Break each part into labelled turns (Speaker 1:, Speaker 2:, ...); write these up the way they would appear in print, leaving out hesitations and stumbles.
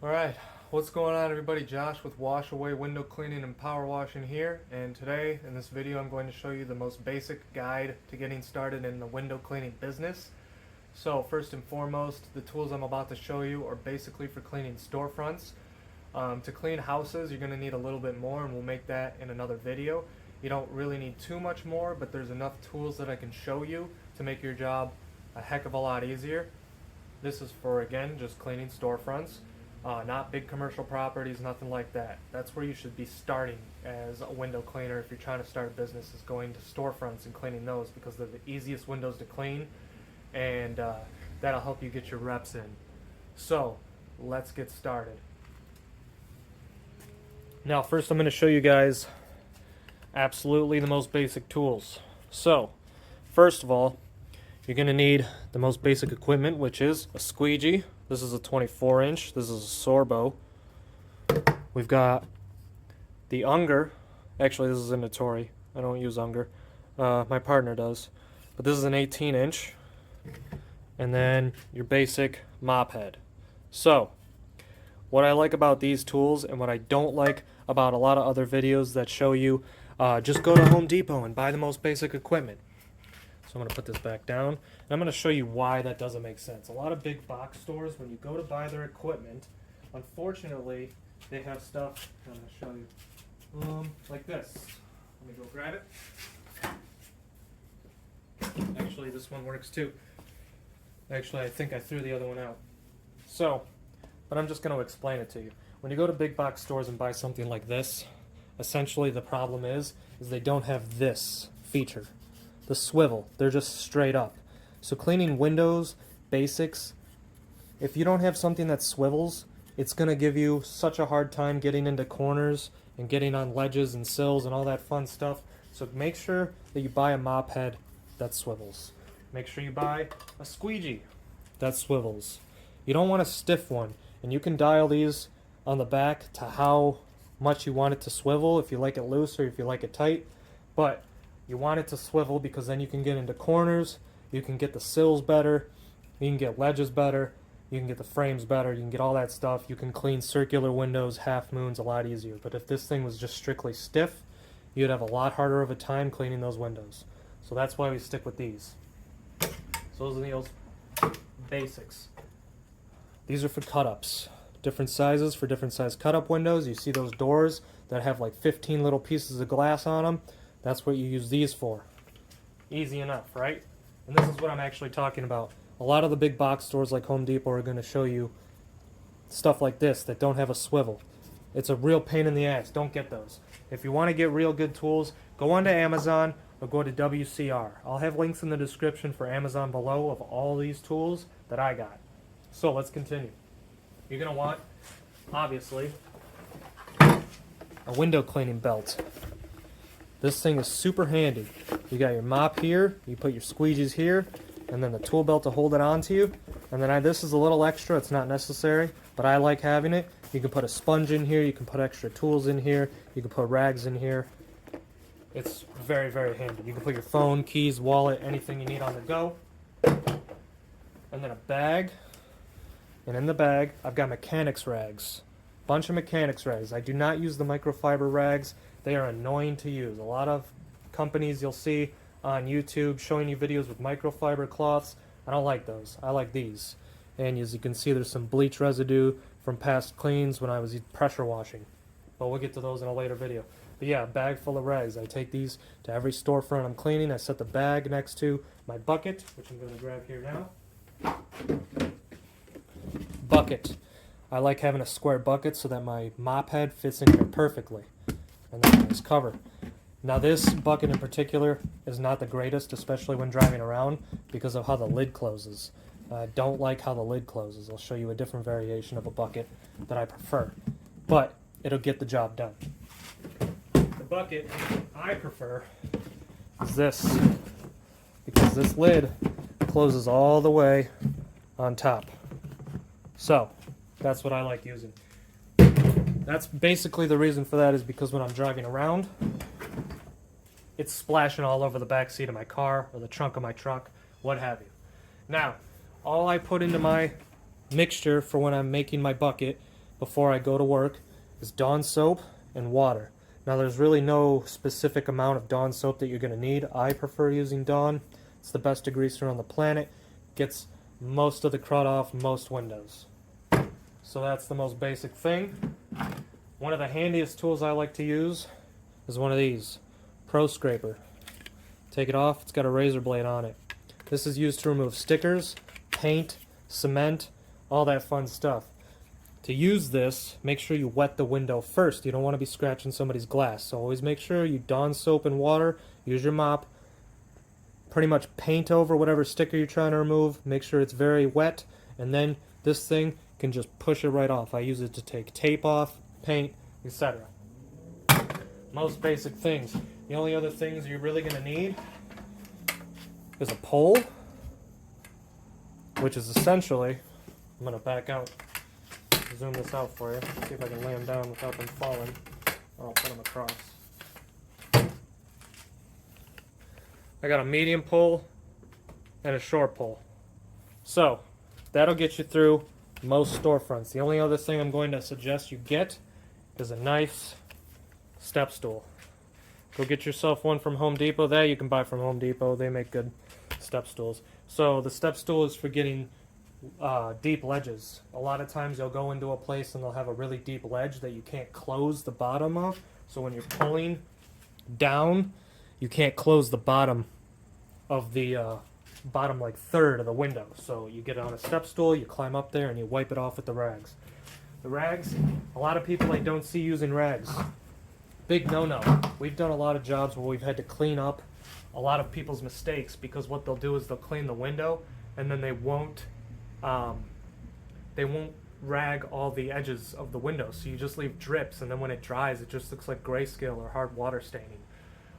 Speaker 1: Alright, what's going on everybody? Josh with Wash Away Window Cleaning and Power Washing here, and today in this video I'm going to show you the most basic guide to getting started in the window cleaning business. So first and foremost, the tools I'm about to show you are basically for cleaning storefronts. To clean houses you're going to need a little bit more, and we'll make that in another video. You don't really need too much more, but there's enough tools that I can show you to make your job a heck of a lot easier. This is for, again, just cleaning storefronts. Not big commercial properties, nothing like that. That's where you should be starting as a window cleaner if you're trying to start a business, is going to storefronts and cleaning those, because they're the easiest windows to clean, and that'll help you get your reps in. So let's get started. Now first I'm going to show you guys absolutely the most basic tools. So first of all, you're going to need the most basic equipment, which is a squeegee. This is a 24-inch. This is a Sorbo. We've got the Unger. Actually, this is a Notori. I don't use Unger. My partner does. But this is an 18-inch. And then your basic mop head. So, what I like about these tools and what I don't like about a lot of other videos that show you just go to Home Depot and buy the most basic equipment. So I'm going to put this back down, and I'm going to show you why that doesn't make sense. A lot of big box stores, when you go to buy their equipment, unfortunately, they have stuff, I'm going to show you, like this. Let me go grab it. Actually, this one works too. Actually, I think I threw the other one out. So, but I'm just going to explain it to you. When you go to big box stores and buy something like this, essentially the problem is they don't have this feature. The swivel, they're just straight up. So cleaning windows, basics, if you don't have something that swivels, it's going to give you such a hard time getting into corners and getting on ledges and sills and all that fun stuff. So make sure that you buy a mop head that swivels. Make sure you buy a squeegee that swivels. You don't want a stiff one, and you can dial these on the back to how much you want it to swivel, if you like it loose or if you like it tight. But you want it to swivel because then you can get into corners, you can get the sills better, you can get ledges better, you can get the frames better, you can get all that stuff. You can clean circular windows, half moons a lot easier. But if this thing was just strictly stiff, you'd have a lot harder of a time cleaning those windows. So that's why we stick with these. So those are the basics. These are for cut-ups. Different sizes for different size cut-up windows. You see those doors that have like 15 little pieces of glass on them? That's what you use these for. Easy enough, right? And this is what I'm actually talking about. A lot of the big box stores like Home Depot are going to show you stuff like this that don't have a swivel. It's a real pain in the ass. Don't get those. If you want to get real good tools, go onto Amazon or go to WCR. I'll have links in the description for Amazon below of all these tools that I got. So let's continue. You're going to want, obviously, a window cleaning belt. This thing is super handy. You got your mop here, you put your squeegees here, and then the tool belt to hold it onto you. And then this is a little extra, it's not necessary, but I like having it. You can put a sponge in here, you can put extra tools in here, you can put rags in here. It's very, very handy. You can put your phone, keys, wallet, anything you need on the go. And then a bag. And in the bag, I've got mechanics rags. Bunch of mechanics rags. I do not use the microfiber rags. They are annoying to use. A lot of companies you'll see on YouTube showing you videos with microfiber cloths. I don't like those. I like these. And as you can see, there's some bleach residue from past cleans when I was pressure washing. But we'll get to those in a later video. But yeah, a bag full of rags. I take these to every storefront I'm cleaning. I set the bag next to my bucket, which I'm going to grab here now. Bucket. I like having a square bucket so that my mop head fits in here perfectly. And then this cover. Now this bucket in particular is not the greatest, especially when driving around, because of how the lid closes. I don't like how the lid closes. I'll show you a different variation of a bucket that I prefer. But it'll get the job done. The bucket I prefer is this, because this lid closes all the way on top. So that's what I like using. That's basically the reason for that, is because when I'm driving around, it's splashing all over the back seat of my car or the trunk of my truck, what have you. Now, all I put into my mixture for when I'm making my bucket before I go to work is Dawn soap and water. Now there's really no specific amount of Dawn soap that you're going to need. I prefer using Dawn. It's the best degreaser on the planet. Gets most of the crud off most windows. So that's the most basic thing. One of the handiest tools I like to use is one of these, Pro Scraper. Take it off, it's got a razor blade on it. This is used to remove stickers, paint, cement, all that fun stuff. To use this, make sure you wet the window first. You don't want to be scratching somebody's glass. So always make sure you Dawn soap and water, use your mop, pretty much paint over whatever sticker you're trying to remove, make sure it's very wet, and then this thing can just push it right off. I use it to take tape off, paint, etc. Most basic things. The only other things you're really going to need is a pole, which is essentially, I'm going to back out, zoom this out for you, see if I can lay them down without them falling, or I'll put them across. I got a medium pole and a short pole. So, that'll get you through most storefronts. The only other thing I'm going to suggest you get is a nice step stool. Go get yourself one from Home Depot. That you can buy from Home Depot. They make good step stools. So the step stool is for getting deep ledges. A lot of times you'll go into a place and they'll have a really deep ledge that you can't close the bottom of. So when you're pulling down, you can't close the bottom of the bottom like third of the window. So you get on a step stool, you climb up there, and you wipe it off with the rags. The rags, a lot of people I don't see using rags. Big no-no. We've done a lot of jobs where we've had to clean up a lot of people's mistakes, because what they'll do is they'll clean the window and then they won't rag all the edges of the window, so you just leave drips, and then when it dries it just looks like grayscale or hard water staining.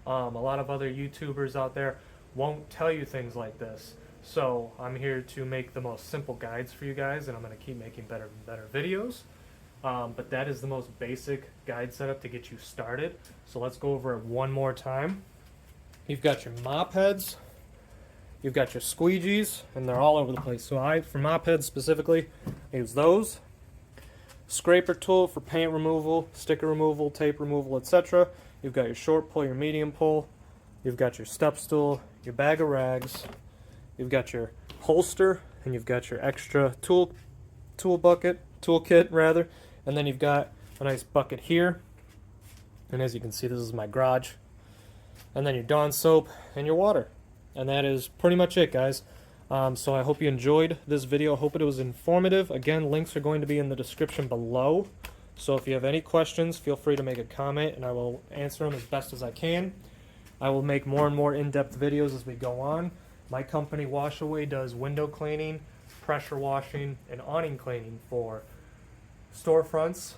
Speaker 1: A lot of other YouTubers out there won't tell you things like this, so I'm here to make the most simple guides for you guys, and I'm going to keep making better and better videos. But that is the most basic guide setup to get you started. So let's go over it one more time. You've got your mop heads, you've got your squeegees, and they're all over the place. So for mop heads specifically, I use those. Scraper tool for paint removal, sticker removal, tape removal, etc. You've got your short pole, your medium pole. You've got your step stool, your bag of rags. You've got your holster, and you've got your extra toolkit rather. And then you've got a nice bucket here. And as you can see, this is my garage. And then your Dawn soap and your water. And that is pretty much it, guys. So I hope you enjoyed this video. I hope it was informative. Again, links are going to be in the description below. So if you have any questions, feel free to make a comment and I will answer them as best as I can. I will make more and more in-depth videos as we go on. My company, Washaway, does window cleaning, pressure washing, and awning cleaning for storefronts,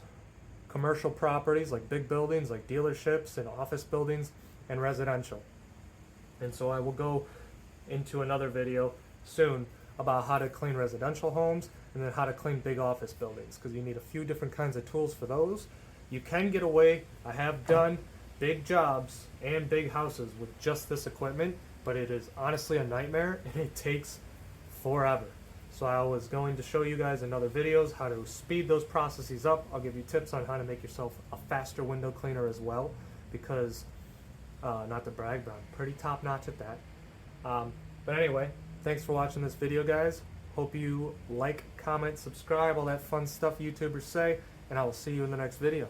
Speaker 1: commercial properties like big buildings, like dealerships and office buildings, and residential. And so I will go into another video soon about how to clean residential homes and then how to clean big office buildings, because you need a few different kinds of tools for those. You can get away, I have done big jobs and big houses with just this equipment, but it is honestly a nightmare and it takes forever. So I was going to show you guys in other videos how to speed those processes up. I'll give you tips on how to make yourself a faster window cleaner as well, because not to brag, but I'm pretty top notch at that. But anyway, thanks for watching this video, guys. Hope you like, comment, subscribe, all that fun stuff YouTubers say, and I will see you in the next video.